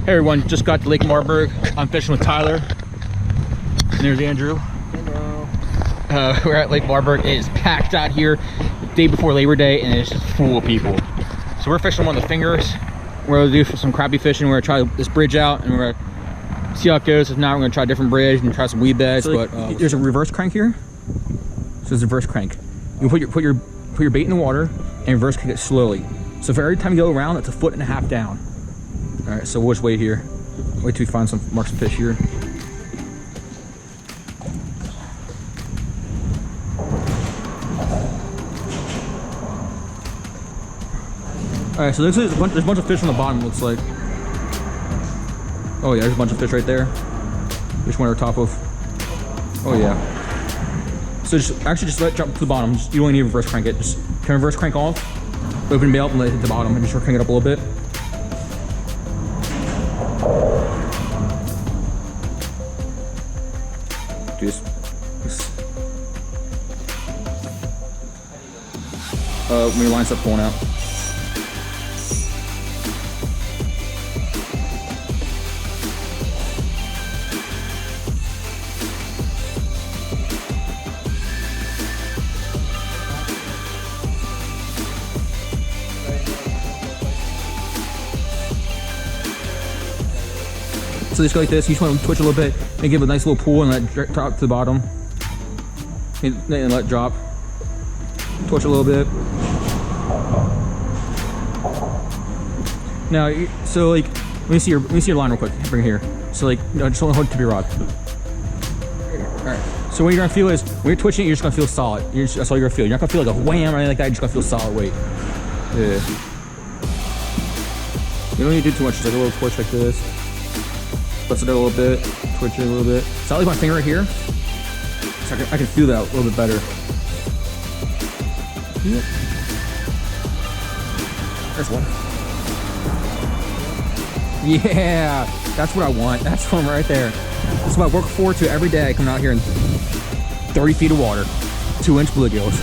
Hey everyone, just got to Lake Marburg. I'm fishing with Tyler. And there's Andrew. Hello. We're at Lake Marburg. It is packed out here the day before Labor Day, and it's just full of people. So we're fishing one of the fingers. We're gonna do some crappie fishing. We're gonna try this bridge out, and we're gonna see how it goes. If not, we're gonna try a different bridge and try some weed beds. So but there's a reverse crank here. So there's a reverse crank. You put your bait in the water and reverse crank it slowly. So for every time you go around, it's 1.5 foot down. All right, so we'll just wait here. Wait till we find some mark some fish here. All right, so there's a bunch of fish on the bottom. It looks like. Oh yeah, there's a bunch of fish right there. Just went over top of. Oh yeah. So just let it jump to the bottom. You don't need to reverse crank it. Just can reverse crank off, open bail, and let it hit the bottom, and just crank it up a little bit. Do this. When your line starts pulling out. So just go like this. You just want to twitch a little bit and give it a nice little pull and let it drop to the bottom. And let it drop. Twitch a little bit. Now, so like, let me see your line real quick. Bring it here. So like, no, just hold it to your rod. All right. So what you're gonna feel is when you're twitching it, you're just gonna feel solid. That's all you're gonna feel. You're not gonna feel like a wham or anything like that. You're just gonna feel solid weight. Yeah. You don't need to do too much. Just like a little twitch like this. Press it a little bit, twitch it a little bit. So I like my finger right here. So I can feel that a little bit better. Yep. There's one. Yeah, that's what I want. That's one right there. That's what I work forward to every day. Coming out here in 30 feet of water, 2-inch bluegills.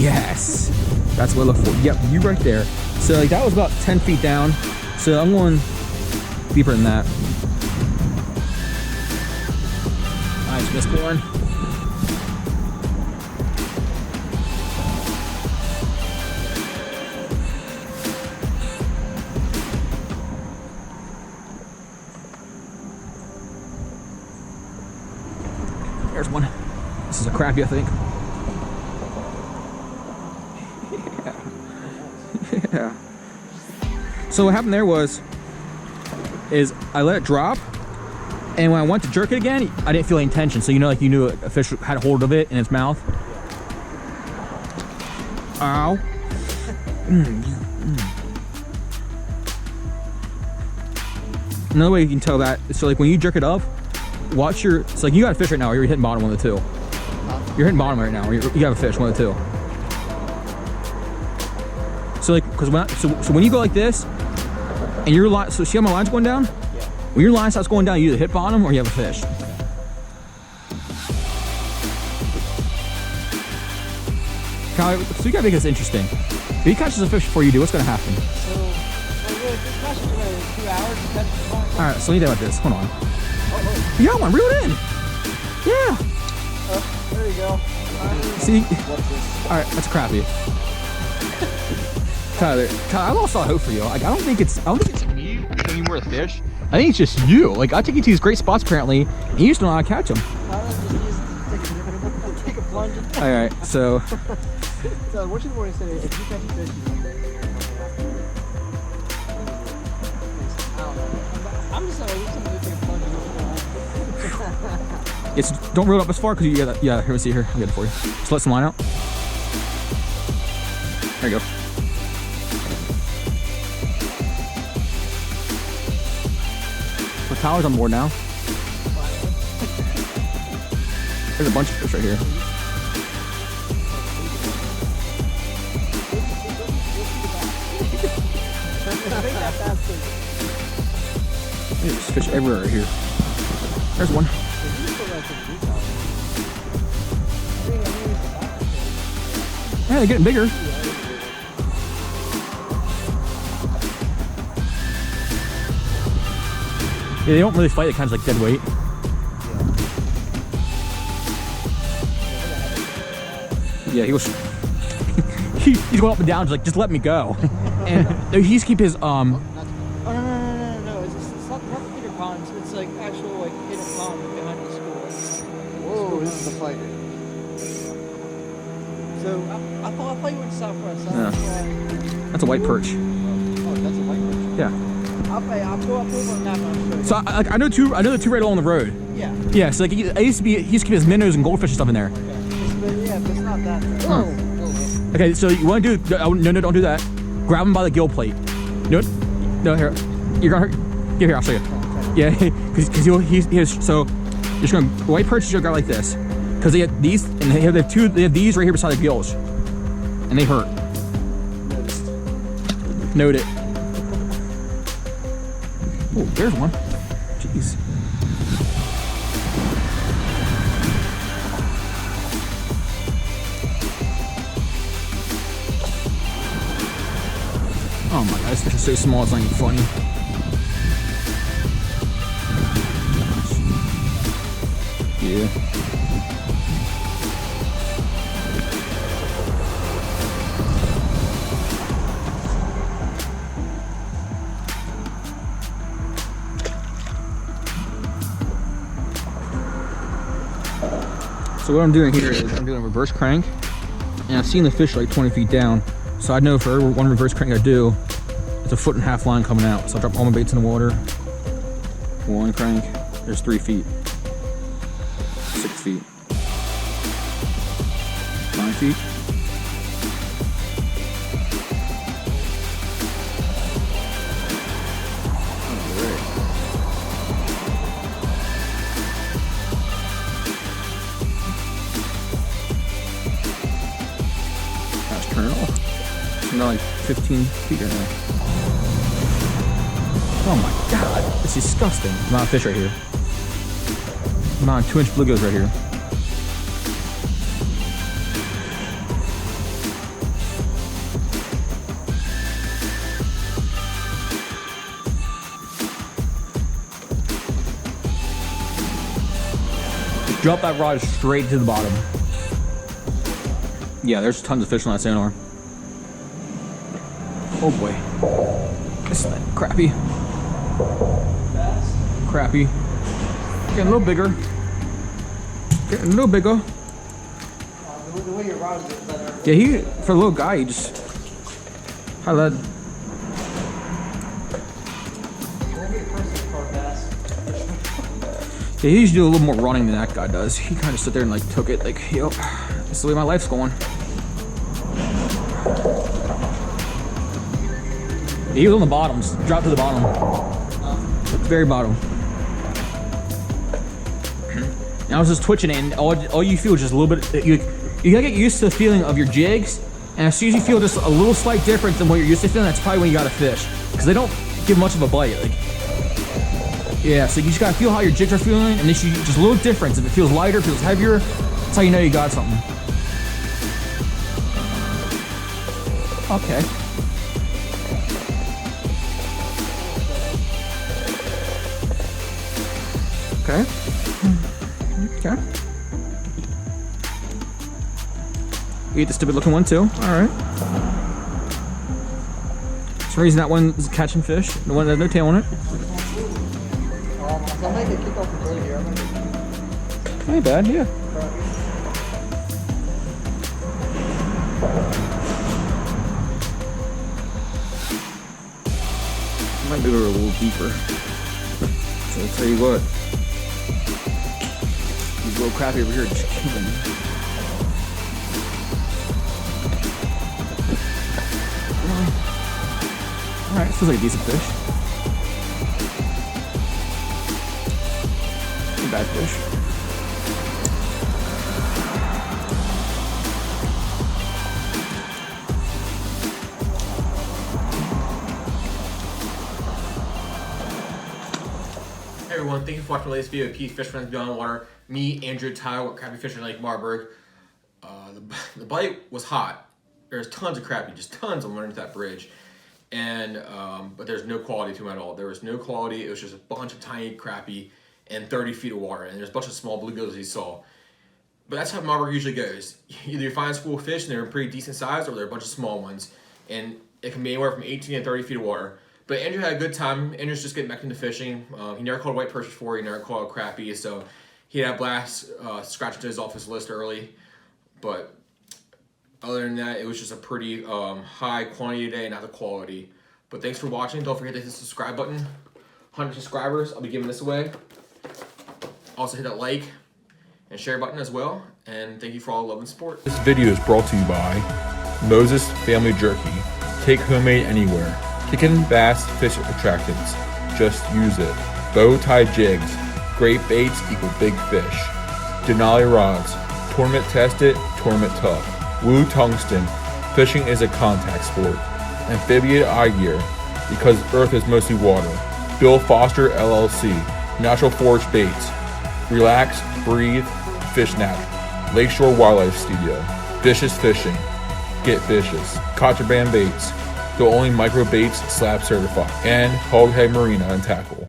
Yes, that's what I look for. Yep, you right there. So like that was about 10 feet down. So I'm going deeper than that. Nice, missed one. There's one. This is a crappie, I think. Yeah. Yeah. So what happened there is I let it drop, and when I went to jerk it again, I didn't feel any tension. So like you knew a fish had a hold of it in its mouth. Ow. Another way you can tell that is so like when you jerk it up, watch your. It's like you got a fish right now, or you're hitting bottom, one of the two. You're hitting bottom right now, or you have a fish, one of the two. So like, so when you go like this, and your line, so see how my line's going down? Yeah. When your line starts going down, you either hit bottom or you have a fish. Kyle, so you gotta make this interesting. If he catches a fish before you do, what's gonna happen? So, this catches for 2 hours to catch the line. Alright, so let me think about this. Hold on. You got one, reel it in. Yeah. Oh, there you go. See? Alright, that's a crappie. Tyler, I lost all hope for you. Like, I don't think it's me showing you more of the fish. I think it's just you. Like, I take you to these great spots apparently, and you just don't know how to catch them. Take a plunge. All right, so. So what you want to say is, if you catch a fish, I don't know. I'm just saying, take a plunge. It's don't reel it up as far because you get yeah. Here we see here. I'll get it for you. Just let some line out. There you go. The Tyler's on board now. There's a bunch of fish right here. There's fish everywhere right here. There's one. Yeah, they're getting bigger. Yeah, they don't really fight. It kind of like dead weight. Yeah, he was. He's going up and down, just let me go. And he used to keep his Oh, no. It's not Peter ponds. It's like actual like hidden pond behind the school. Whoa, this is a fighter. So I thought you were in Southwest. Yeah. That's a white perch. Oh, that's a white perch. Yeah. I'll pull up over on that one. So I know two right along the road. Yeah. Yeah. So like he used to keep his minnows and goldfish and stuff in there. Okay. But it's not that. Huh. Okay, so you want to do? No, don't do that. Grab him by the gill plate. No, here. You're gonna hurt. Here, I'll show you. Yeah, because he's so you're just gonna white perch. You're gonna go like this, because they have these and they have these right here beside the gills, and they hurt. Note it. Oh, there's one. Jeez. Oh my god, this fish is so small, it's not even funny. Yeah. So what I'm doing here is I'm doing a reverse crank, and I've seen the fish like 20 feet down. So I know for every one reverse crank I do, it's a 1.5 line coming out. So I'll drop all my baits in the water. One crank, there's 3 feet. 6 feet. 9 feet. That's turning off. Not like 15 feet right now. Oh my god, it's disgusting. Amount of fish right here. Amount of 2-inch bluegills right here. Just drop that rod straight to the bottom. Yeah, there's tons of fish on that sandbar. Oh boy. This is crappie. Crappie. Getting a little bigger. Getting a little bigger. The way your rod is better. Yeah, for a little guy, he just had that. Yeah, he usually do a little more running than that guy does. He kind of stood there and like took it, like, yep, this is the way my life's going. He was on the bottom, just dropped to the bottom. Very bottom. And I was just twitching it, and all you feel is just a little bit, you gotta get used to the feeling of your jigs, and as soon as you feel just a little slight difference than what you're used to feeling, that's probably when you got a fish. Because they don't give much of a bite. Like, yeah, so you just gotta feel how your jigs are feeling, and then just a little difference. If it feels lighter, feels heavier, that's how you know you got something. Okay. Okay. Okay. You eat the stupid looking one too. Alright. For some reason that one is catching fish. The one that has no tail on it. I'll make it kick off the bird here. Ain't bad, yeah. Might be a little deeper. So I'll tell you what. These little crappie over here are just killing me. Alright, this feels like a decent fish. A bad fish. Hey everyone, thank you for watching the latest video of Pete's Fish Friends Beyond Water. Me, Andrew, Tyler, with Crappie Fishing Lake Marburg. The bite was hot. There's tons of crappie, just tons of them underneath that bridge. and but there's no quality to them at all. There was no quality. It was just a bunch of tiny crappie and 30 feet of water, and there's a bunch of small bluegills you saw. But that's how Marburg usually goes. Either you find school fish and they're pretty decent size, or they're a bunch of small ones, and it can be anywhere from 18 to 30 feet of water. But Andrew had a good time. Andrew's just getting back into fishing. He never caught a white perch before. He never caught a crappie, so he had a blast scratching those off his list early. But other than that, it was just a pretty high quantity today, not the quality. But thanks for watching. Don't forget to hit the subscribe button. 100 subscribers, I'll be giving this away. Also hit that like and share button as well. And thank you for all the love and support. This video is brought to you by Moses Family Jerky. Take homemade anywhere. Kickin' bass fish attractants. Just use it. Bow tie jigs. Great baits equal big fish. Denali rods. Tournament tested, tournament tough. Woo tungsten. Fishing is a contact sport. Amphibian eye gear. Because Earth is mostly water. Bill Foster LLC. Natural forage baits. Relax, breathe, fish natural. Lakeshore Wildlife Studio. Vicious fishing. Get vicious. Contraband baits. The only micro baits slab certified. And Hoghead Marina and Tackle.